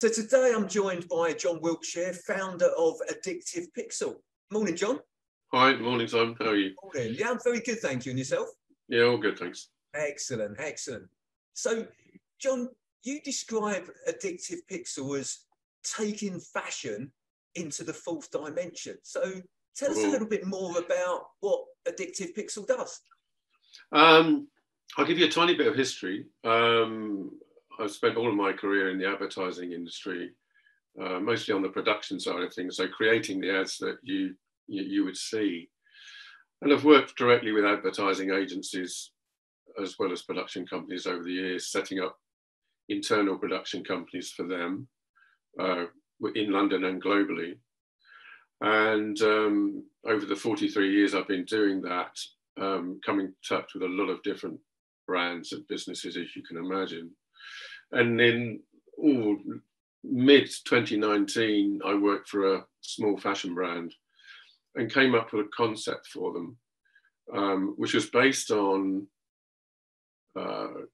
So today I'm joined by John Wiltshire, founder of Addictive Pixel. Morning, John. Hi, morning, Simon. How are you? Morning. Yeah, I'm very good, thank you. And yourself? Yeah, all good, thanks. Excellent, excellent. So, John, you describe Addictive Pixel as taking fashion into the fourth dimension. So tell us a little bit more about what Addictive Pixel does. I'll give you a tiny bit of history. I've spent all of my career in the advertising industry, mostly on the production side of things, so creating the ads that you would see. And I've worked directly with advertising agencies as well as production companies over the years, setting up internal production companies for them in London and globally. And over the 43 years I've been doing that, come in touch with a lot of different brands and businesses, as you can imagine. And in mid 2019, I worked for a small fashion brand and came up with a concept for them, which was based on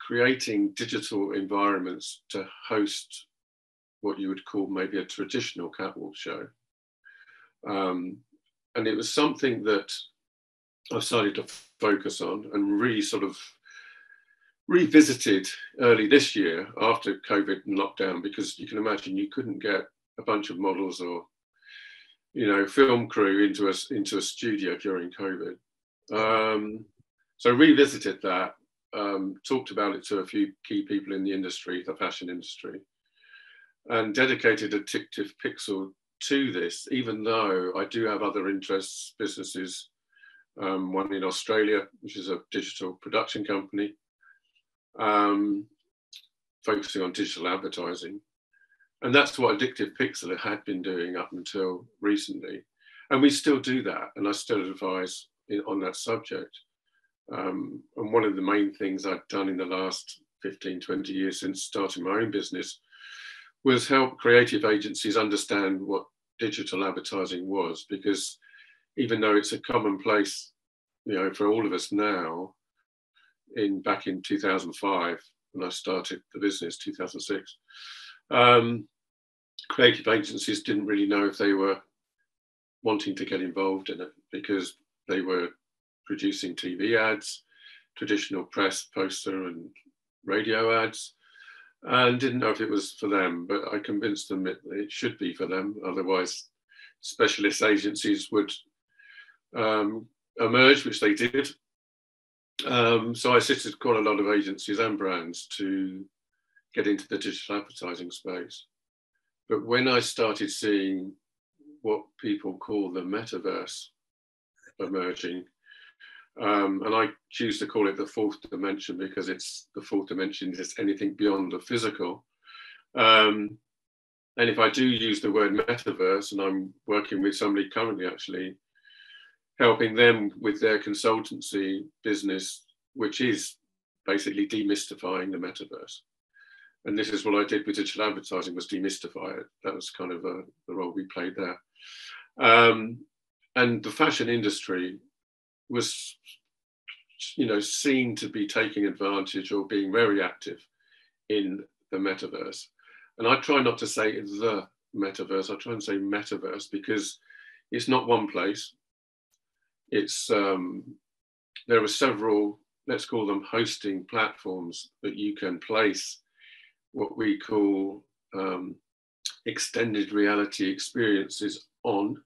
creating digital environments to host what you would call maybe a traditional catwalk show. And it was something that I've started to focus on and really sort of revisited early this year after COVID and lockdown, because you can imagine you couldn't get a bunch of models or, you know, film crew into a studio during COVID. So revisited that, talked about it to a few key people in the industry, the fashion industry, and dedicated Addictive Pixel to this, even though I do have other interests, businesses, one in Australia, which is a digital production company, focusing on digital advertising. And that's what Addictive Pixel had been doing up until recently. And we still do that, and I still advise on that subject. And one of the main things I've done in the last 15, 20 years since starting my own business was help creative agencies understand what digital advertising was, because even though it's a commonplace, you know, for all of us now, back in 2005, when I started the business, 2006, creative agencies didn't really know if they were wanting to get involved in it, because they were producing TV ads, traditional press, poster and radio ads, and didn't know if it was for them. But I convinced them it should be for them, otherwise specialist agencies would emerge, which they did. So I assisted quite a lot of agencies and brands to get into the digital advertising space. But when I started seeing what people call the metaverse emerging, and I choose to call it the fourth dimension because it's the fourth dimension is anything beyond the physical. And if I do use the word metaverse, and I'm working with somebody currently actually, helping them with their consultancy business, which is basically demystifying the metaverse. And this is what I did with digital advertising, was demystify it. That was kind of the role we played there. And the fashion industry was, you know, seen to be taking advantage or being very active in the metaverse. And I try not to say the metaverse, I try and say metaverse, because it's not one place. It's there are several, let's call them hosting platforms that you can place what we call extended reality experiences on.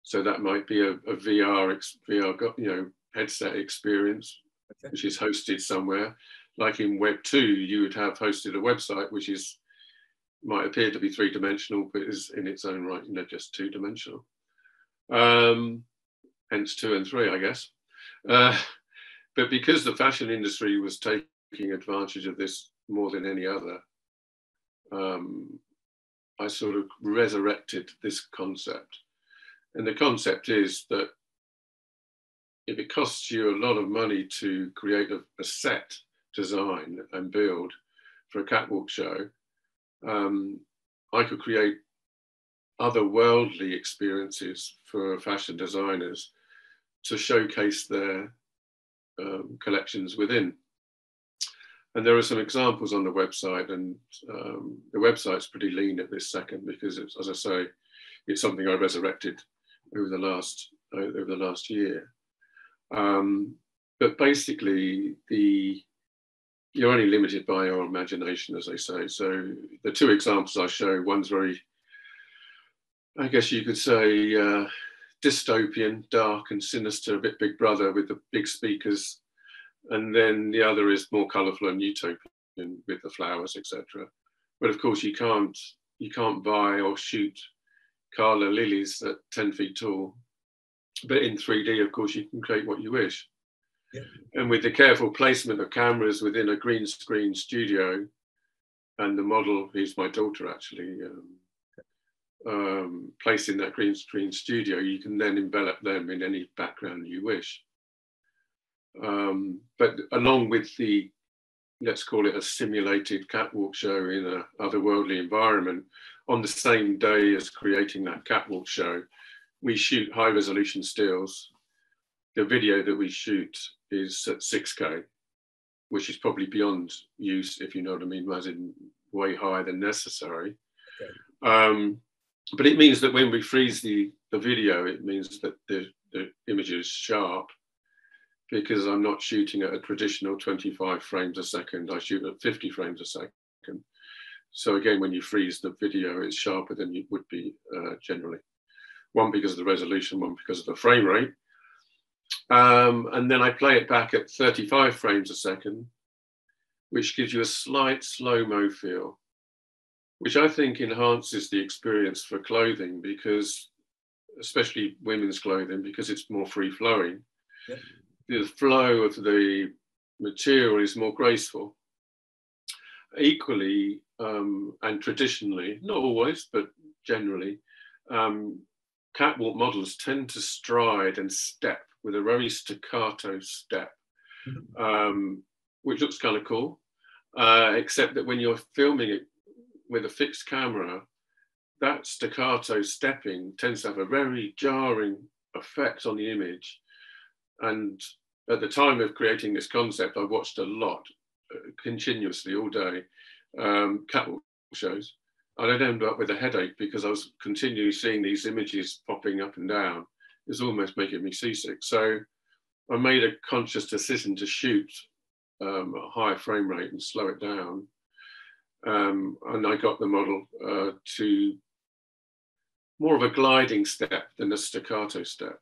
So that might be a VR, you know, headset experience, okay, which is hosted somewhere. Like in Web 2, you would have hosted a website which might appear to be three-dimensional, but is in its own right, you know, just two-dimensional. Hence 2 and 3, I guess. But because the fashion industry was taking advantage of this more than any other, I sort of resurrected this concept. And the concept is that if it costs you a lot of money to create a set design and build for a catwalk show, I could create otherworldly experiences for fashion designers to showcase their collections within. And there are some examples on the website, and the website's pretty lean at this second because, it's, as I say, it's something I resurrected over the last year. But basically, you're only limited by your imagination, as they say. So the two examples I show, one's very, I guess you could say, dystopian, dark and sinister, a bit Big Brother with the big speakers. And then the other is more colourful and utopian with the flowers, etc. But of course, you can't buy or shoot Carla lilies at 10 feet tall. But in 3D, of course, you can create what you wish. Yeah. And with the careful placement of cameras within a green screen studio, and the model, who's my daughter actually, placed in that green screen studio, you can then envelop them in any background you wish. But along with the, let's call it a simulated catwalk show in an otherworldly environment, on the same day as creating that catwalk show, we shoot high resolution stills. The video that we shoot is at 6K, which is probably beyond use, if you know what I mean, as in way higher than necessary. Okay. But it means that when we freeze the video, it means that the image is sharp, because I'm not shooting at a traditional 25 frames a second, I shoot at 50 frames a second. So again, when you freeze the video, it's sharper than it would be generally. One because of the resolution, one because of the frame rate. And then I play it back at 35 frames a second, which gives you a slight slow-mo feel, which I think enhances the experience for clothing, because, especially women's clothing, because it's more free-flowing. Yeah. The flow of the material is more graceful. Equally, and traditionally, not always, but generally, catwalk models tend to stride and step with a very staccato step, which looks kind of cool, except that when you're filming it with a fixed camera, that staccato stepping tends to have a very jarring effect on the image. And at the time of creating this concept, I watched a lot, continuously all day, catwalk shows. And I'd end up with a headache because I was continually seeing these images popping up and down. It was almost making me seasick. So I made a conscious decision to shoot a higher frame rate and slow it down. And I got the model to more of a gliding step than a staccato step.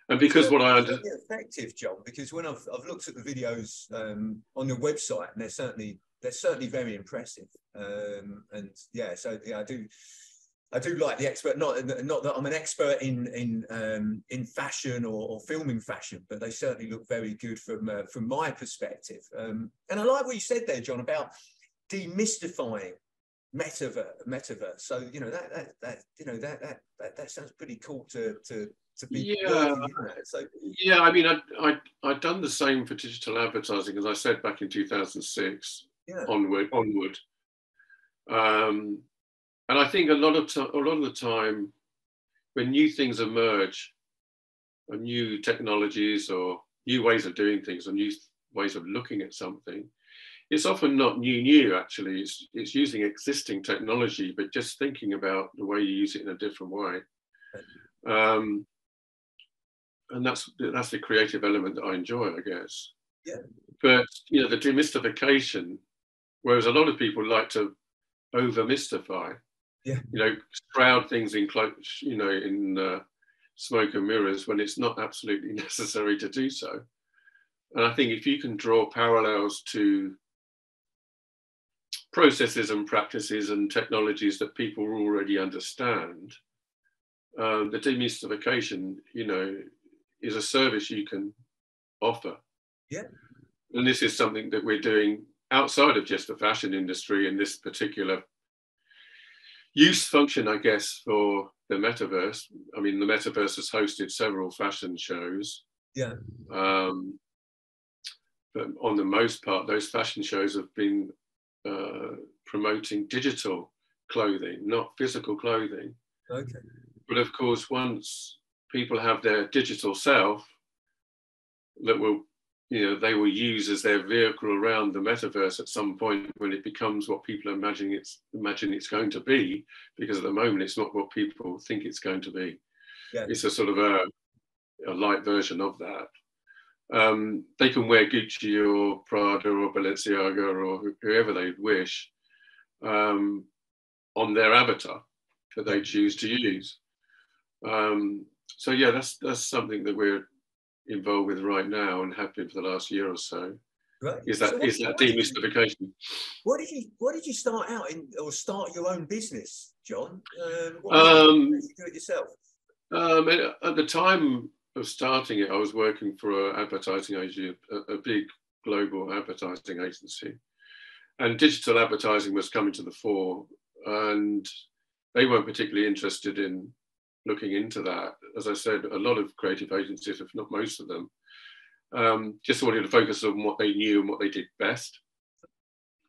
And because what I understand, effective, John, because when I've looked at the videos on your website, and they're certainly very impressive. And yeah, so yeah, I do like the expert. Not that I'm an expert in fashion or filming fashion, but they certainly look very good from my perspective. And I like what you said there, John, about demystifying metaverse. So that sounds pretty cool to be working in that. So yeah, I mean, I'd done the same for digital advertising, as I said, back in 2006. Yeah. Onward. And I think a lot of the time, when new things emerge, or new technologies, or new ways of doing things, or new ways of looking at something, it's often not new. Actually, it's using existing technology, but just thinking about the way you use it in a different way. And that's the creative element that I enjoy, I guess. Yeah. But the demystification, whereas a lot of people like to over-mystify, shroud things in smoke and mirrors when it's not absolutely necessary to do so. And I think if you can draw parallels to processes and practices and technologies that people already understand, the demystification, is a service you can offer. Yeah. And this is something that we're doing outside of just the fashion industry in this particular use function, I guess, for the metaverse. I mean, the metaverse has hosted several fashion shows. Yeah. But on the most part, those fashion shows have been promoting digital clothing, not physical clothing. Okay. But of course, once people have their digital self that will they will use as their vehicle around the metaverse at some point when it becomes what people imagine it's going to be, because at the moment it's not what people think it's going to be. Yeah. It's a sort of a light version of that. They can wear Gucci or Prada or Balenciaga or whoever they wish on their avatar that they choose to use. So yeah, that's something that we're involved with right now and have been for the last year or so. Right. Is that demystification? What did you start out in, or start your own business, John? What did you do it yourself? At the time of starting it, I was working for an advertising agency, a big global advertising agency, and digital advertising was coming to the fore, and they weren't particularly interested in looking into that. As I said, a lot of creative agencies, if not most of them, just wanted to focus on what they knew and what they did best.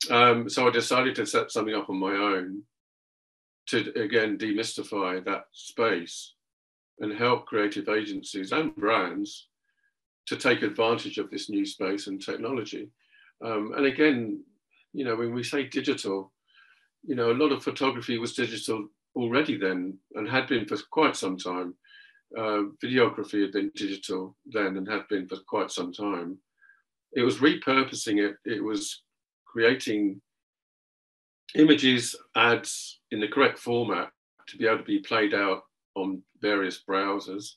So I decided to set something up on my own to, again, demystify that space and help creative agencies and brands to take advantage of this new space and technology. And again, when we say digital, a lot of photography was digital already then and had been for quite some time. Videography had been digital then and had been for quite some time. It was repurposing it. It was creating images, ads in the correct format to be able to be played out on various browsers.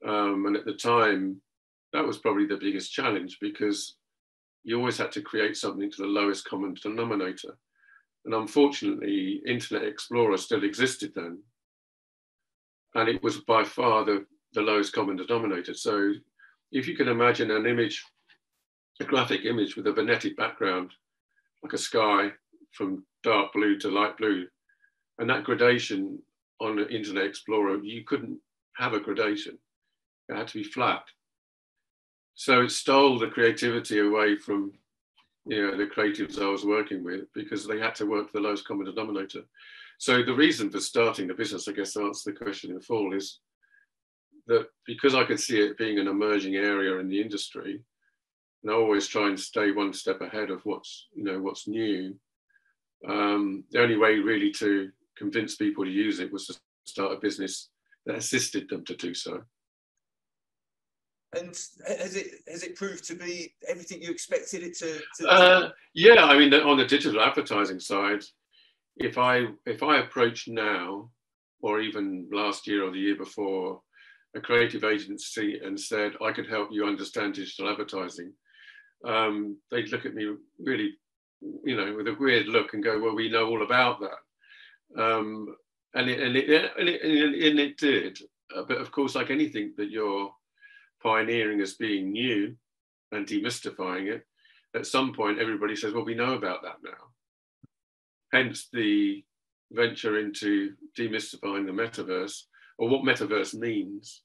And at the time, that was probably the biggest challenge, because you always had to create something to the lowest common denominator. And unfortunately, Internet Explorer still existed then. And it was by far the lowest common denominator. So if you can imagine an image, a graphic image with a magnetic background, like a sky from dark blue to light blue, and that gradation on an Internet Explorer, you couldn't have a gradation. It had to be flat. So it stole the creativity away from the creatives I was working with, because they had to work for the lowest common denominator. So the reason for starting the business, I guess, to answer the question in full, is that because I could see it being an emerging area in the industry, and I always try and stay one step ahead of what's new. The only way really to convince people to use it was to start a business that assisted them to do so. And has it proved to be everything you expected it to? Yeah, I mean, on the digital advertising side, if I approach now, or even last year or the year before, a creative agency and said, I could help you understand digital advertising, they'd look at me really, with a weird look and go, well, we know all about that. And it did. But of course, like anything that you're pioneering as being new and demystifying it, at some point everybody says, well, we know about that now. Hence the venture into demystifying the metaverse, or what metaverse means,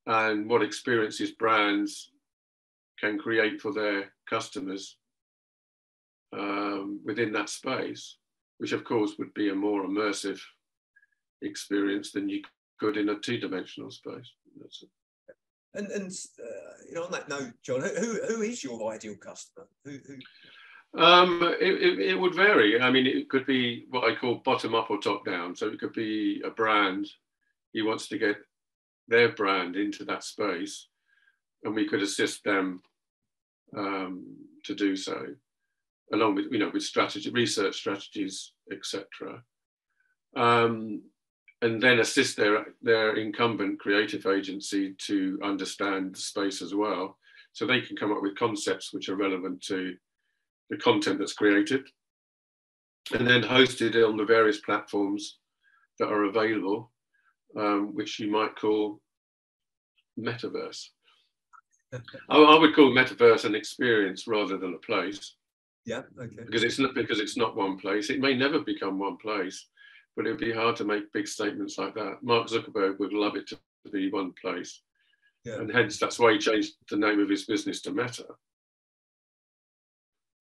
and what experiences brands can create for their customers within that space, which of course would be a more immersive experience than you could in a two-dimensional space. And on that note, John, who is your ideal customer? Who? It would vary. I mean, it could be what I call bottom up or top down. So it could be a brand who wants to get their brand into that space, and we could assist them to do so, along with with strategy, research strategies, etc. And then assist their incumbent creative agency to understand the space as well, so they can come up with concepts which are relevant to the content that's created, and then hosted on the various platforms that are available, which you might call metaverse. I would call metaverse an experience rather than a place. Yeah, okay. Because it's not one place. It may never become one place, but it would be hard to make big statements like that. Mark Zuckerberg would love it to be one place. Yeah. And hence that's why he changed the name of his business to Meta.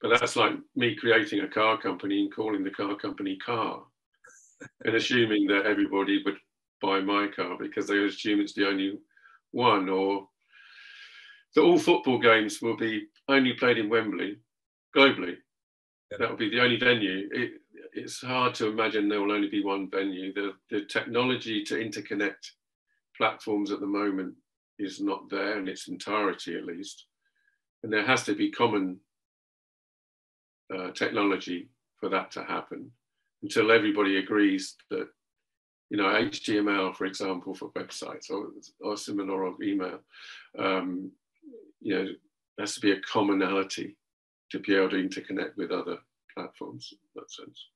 But that's like me creating a car company and calling the car company Car, and assuming that everybody would buy my car because they assume it's the only one, or So all football games will be only played in Wembley globally. Yeah. That will be the only venue. It's hard to imagine there will only be one venue. The technology to interconnect platforms at the moment is not there in its entirety, at least. And there has to be common technology for that to happen, until everybody agrees that, you know, HTML, for example, for websites or similar of email, you know, there has to be a commonality to be able to interconnect with other platforms in that sense.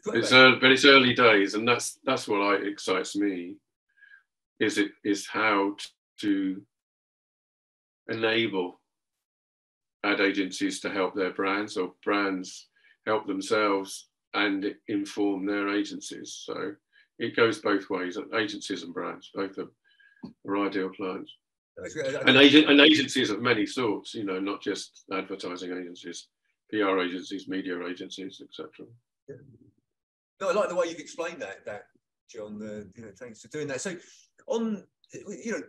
But it's early days, and that's what excites me. Is how to enable ad agencies to help their brands, or brands help themselves and inform their agencies. So it goes both ways. Agencies and brands both are ideal clients. And agencies of many sorts, you know, not just advertising agencies, PR agencies, media agencies, etc. Yeah. No, I like the way you've explained that, John. You know, thanks for doing that. So, you know,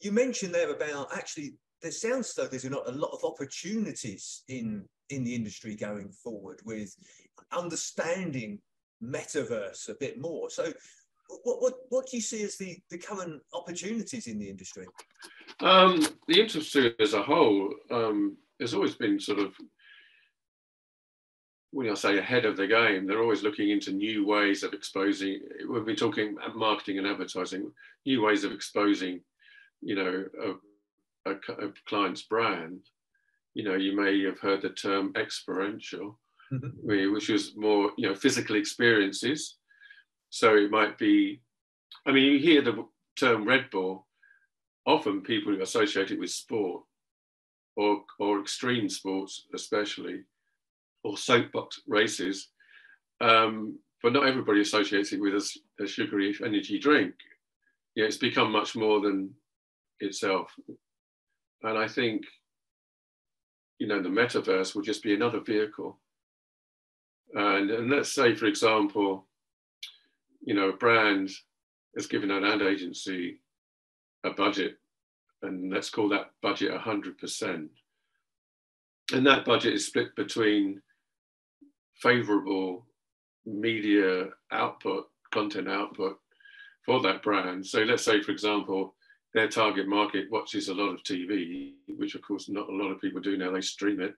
you mentioned there about, actually, there sounds as though there's not a lot of opportunities in the industry going forward with understanding metaverse a bit more. So, what do you see as the current opportunities in the industry? The industry as a whole has always been sort of, when I say ahead of the game, they're always looking into new ways of exposing. We've been talking marketing and advertising, new ways of exposing, you know, a client's brand. You know, you may have heard the term experiential, which is more, you know, physical experiences. So it might be, I mean, you hear the term Red Bull, often people associate it with sport or extreme sports especially, or soapbox races, but not everybody associates it with a sugary energy drink. Yeah, it's become much more than itself. And I think, you know, the metaverse will just be another vehicle. And let's say, for example, you know, a brand has given an ad agency a budget, and let's call that budget 100%. And that budget is split between favorable media output, content output for that brand. So let's say, for example, their target market watches a lot of TV, which of course not a lot of people do now, they stream it.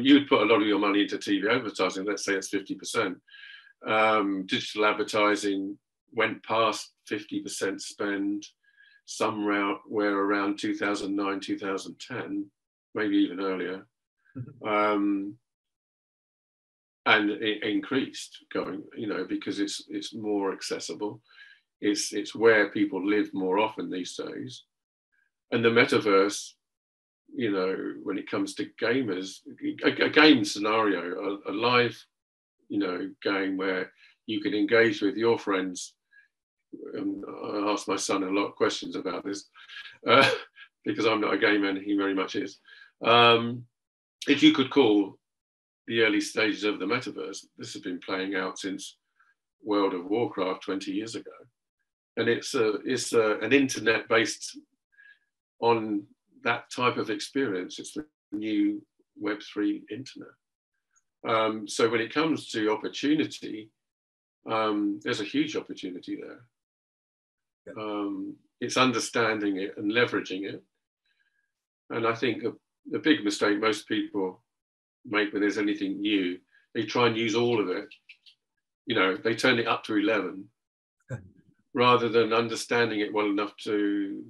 You would put a lot of your money into TV advertising, let's say it's 50%. Digital advertising went past 50% spend somewhere around 2009, 2010, maybe even earlier. And it increased going, you know, because it's more accessible. It's where people live more often these days. And the metaverse, you know, when it comes to gamers, a game scenario, a live, you know, game where you can engage with your friends. I ask my son a lot of questions about this because I'm not a gamer and he very much is. If you could call the early stages of the metaverse, this has been playing out since World of Warcraft 20 years ago. And it's an internet based on that type of experience. It's the new Web3 internet. So when it comes to opportunity, there's a huge opportunity there. It's understanding it and leveraging it. And I think the big mistake most people make when there's anything new, they try and use all of it. You know, they turn it up to 11 rather than understanding it well enough to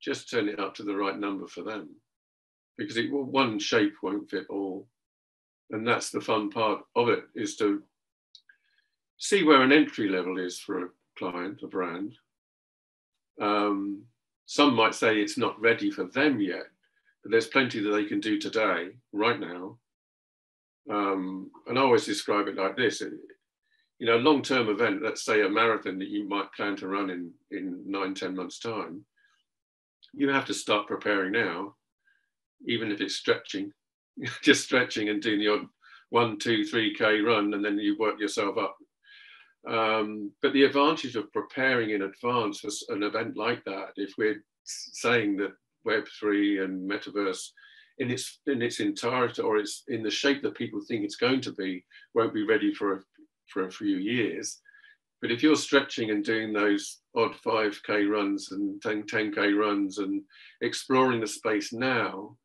just turn it up to the right number for them, because one shape won't fit all. And that's the fun part of it, is to see where an entry level is for a client, a brand. Some might say it's not ready for them yet, but there's plenty that they can do today, right now. And I always describe it like this. You know, a long-term event, let's say a marathon that you might plan to run in 9-10 months' time, you have to start preparing now, even if it's stretching, just stretching and doing the odd 1, 2, 3K run, and then you work yourself up. But the advantage of preparing in advance for an event like that, if we're saying that Web3 and metaverse in its entirety, or it's in the shape that people think it's going to be, won't be ready for a few years. But if you're stretching and doing those odd 5K runs and 10K runs and exploring the space now,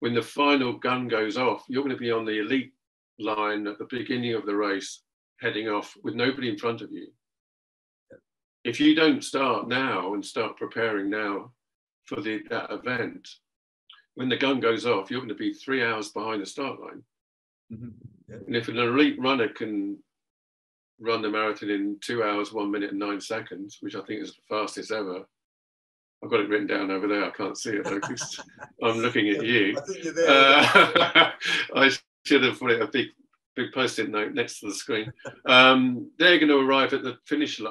when the final gun goes off, you're going to be on the elite line at the beginning of the race, heading off with nobody in front of you. If you don't start now and start preparing now for that event, when the gun goes off, you're going to be 3 hours behind the start line. Mm-hmm. Yeah. And if an elite runner can run the marathon in 2 hours, 1 minute and 9 seconds, which I think is the fastest ever. I've got it written down over there. I can't see it though, because I'm looking at you. I think you're there. I should have put it a big post-it note next to the screen. They're going to arrive at the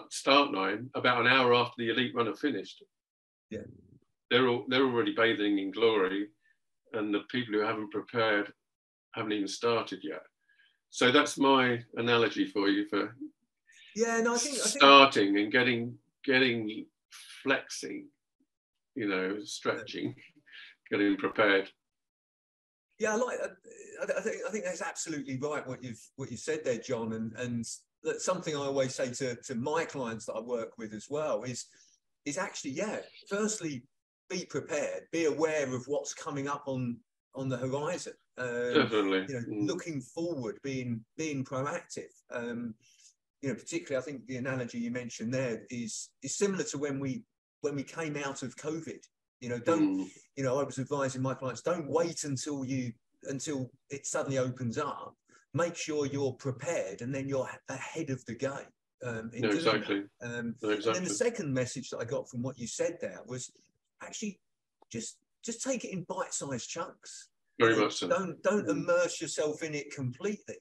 start line about an hour after the elite runner finished. Yeah, they're already bathing in glory, and the people who haven't prepared haven't even started yet. So that's my analogy for you for I think starting and getting flexing, stretching, getting prepared. Yeah, I think that's absolutely right what you've said there, John, and that's something I always say to my clients that I work with as well is actually, firstly, be prepared, be aware of what's coming up on the horizon. Definitely. Looking forward, being proactive. Particularly, I think the analogy you mentioned there is similar to when we came out of COVID. I was advising my clients, don't wait until it suddenly opens up. Make sure you're prepared, and then you're ahead of the game. Exactly. And then the second message that I got from what you said there was actually just take it in bite-sized chunks. Very much so. Don't immerse yourself in it completely.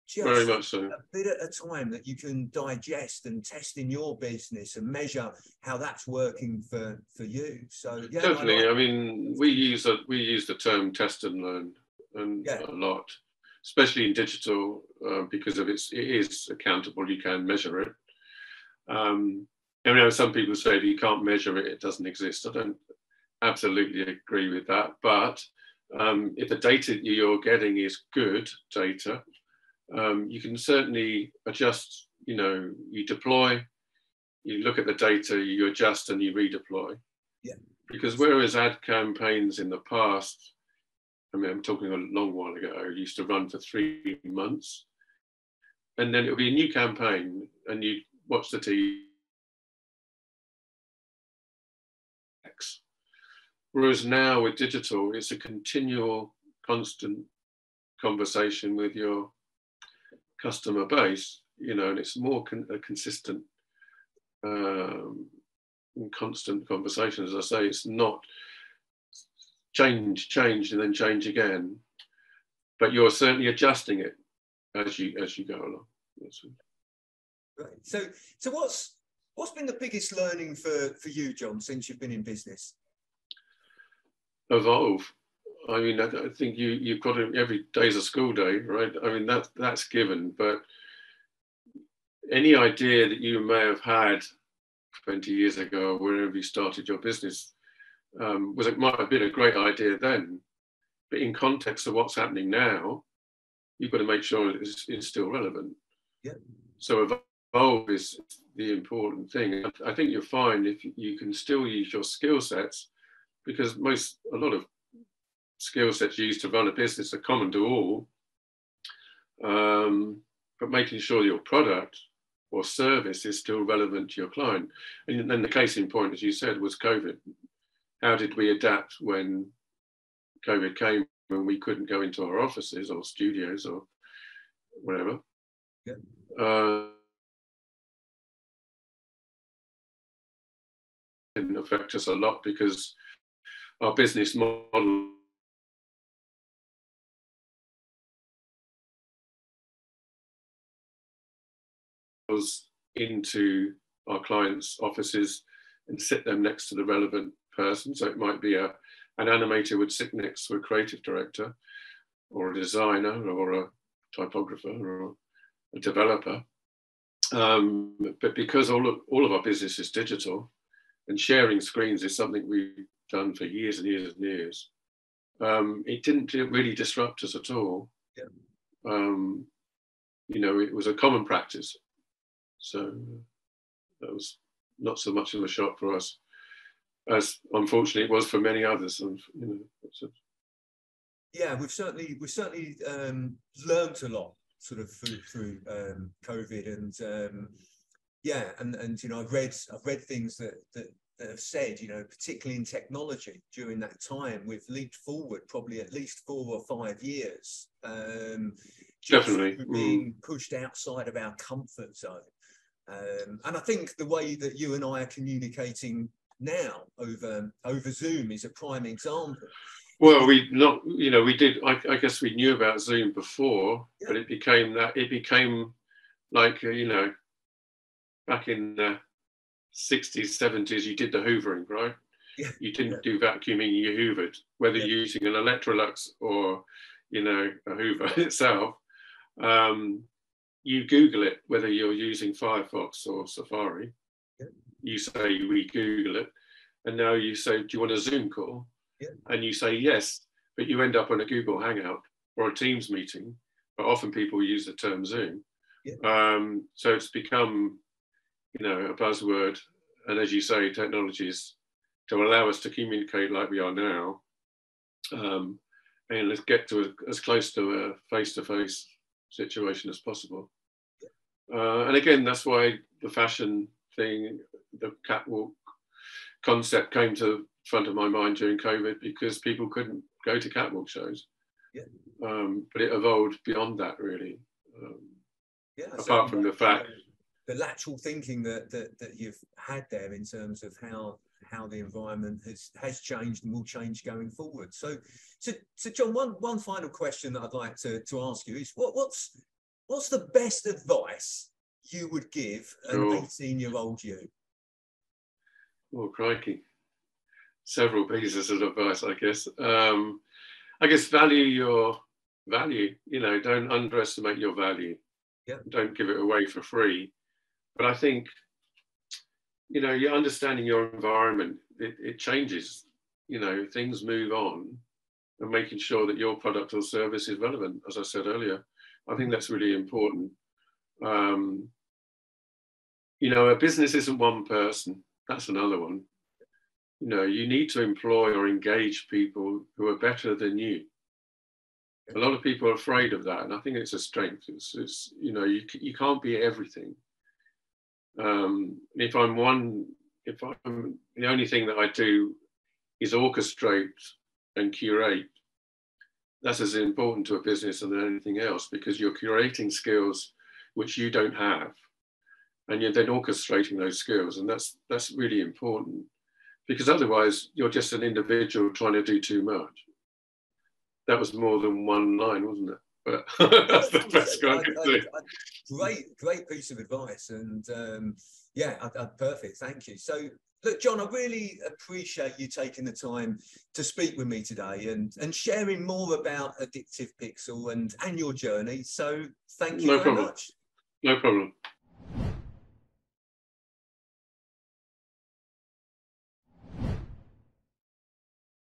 Just very much so. A bit at a time that you can digest and test in your business and measure how that's working for you. So definitely. I mean, we use the term test and learn a lot, especially in digital, because it is accountable. You can measure it. Some people say if you can't measure it, it doesn't exist. I don't absolutely agree with that, but if the data you're getting is good data, you can certainly adjust. You deploy, you look at the data, you adjust, and you redeploy. Yeah. Because whereas ad campaigns in the past, I'm talking a long while ago, used to run for 3 months, and then it'll be a new campaign, and you watch the TV. Whereas now with digital, it's a continual, constant conversation with your customer base, and it's more a consistent and constant conversation. As I say, it's not change, and then change again, but you're certainly adjusting it as you go along. Right. So what's been the biggest learning for you, John, since you've been in business? Evolve. I mean, I think you've got to, every day's a school day, right? I mean, that's given, but any idea that you may have had 20 years ago, wherever you started your business, might have been a great idea then, but in context of what's happening now, you've got to make sure it's still relevant. Yeah. So evolve is the important thing. I think you'll find if you can still use your skill sets, because a lot of skill sets used to run a business are common to all, but making sure your product or service is still relevant to your client. And then the case in point, as you said, was COVID. How did we adapt when COVID came and we couldn't go into our offices or studios or whatever? Yeah. It didn't affect us a lot because our business model was into our clients' offices and sit them next to the relevant person. So it might be an animator would sit next to a creative director or a designer or a typographer or a developer. But because all of our business is digital and sharing screens is something we done for years and years and years, it didn't really disrupt us at all. Yeah. You know, it was a common practice. So that was not so much of a shock for us, as unfortunately it was for many others. And, you know, yeah, we've certainly learned a lot sort of through COVID, and yeah, and you know, I've read things that have said, you know, particularly in technology during that time, we've leaped forward probably at least 4 or 5 years. Definitely being pushed outside of our comfort zone. And I think the way that you and I are communicating now over Zoom is a prime example. Well, we did. I guess we knew about Zoom before, yeah. But it became like, you know, back in the 60s, 70s, you did the hoovering, right? Yeah. You didn't do vacuuming, you hoovered, whether you're using an Electrolux or, you know, a Hoover itself. You Google it, whether you're using Firefox or Safari. Yeah. You say, we Google it. And now you say, do you want a Zoom call? Yeah. And you say yes, but you end up on a Google Hangout or a Teams meeting. But often people use the term Zoom. Yeah. So it's become, you know, a buzzword. And as you say, technologies to allow us to communicate like we are now. And let's get to as close to a face-to-face situation as possible. And again, that's why the fashion thing, the catwalk concept came to front of my mind during COVID, because people couldn't go to catwalk shows. Yeah. But it evolved beyond that, really. Yeah, apart from the fact, the lateral thinking that you've had there in terms of how the environment has changed and will change going forward. So John, one final question that I'd like to ask you is what's the best advice you would give an 18-year-old you? Oh, crikey. Several pieces of advice, I guess. I guess value your value. You know, don't underestimate your value. Yeah. Don't give it away for free. But I think, you know, you're understanding your environment. It changes. You know, things move on, and making sure that your product or service is relevant, as I said earlier. I think that's really important. You know, a business isn't one person. That's another one. You know, you need to employ or engage people who are better than you. A lot of people are afraid of that, and I think it's a strength. It's you know, you can't be everything. If I'm the only thing that I do is orchestrate and curate, that's as important to a business than anything else, because you're curating skills which you don't have, and you're then orchestrating those skills, and that's really important, because otherwise you're just an individual trying to do too much. That was more than one line, wasn't it? But that's the best I could do. Great piece of advice, and yeah, perfect. Thank you. So, look, John, I really appreciate you taking the time to speak with me today and sharing more about Addictive Pixel and your journey. So, thank you very much. No problem.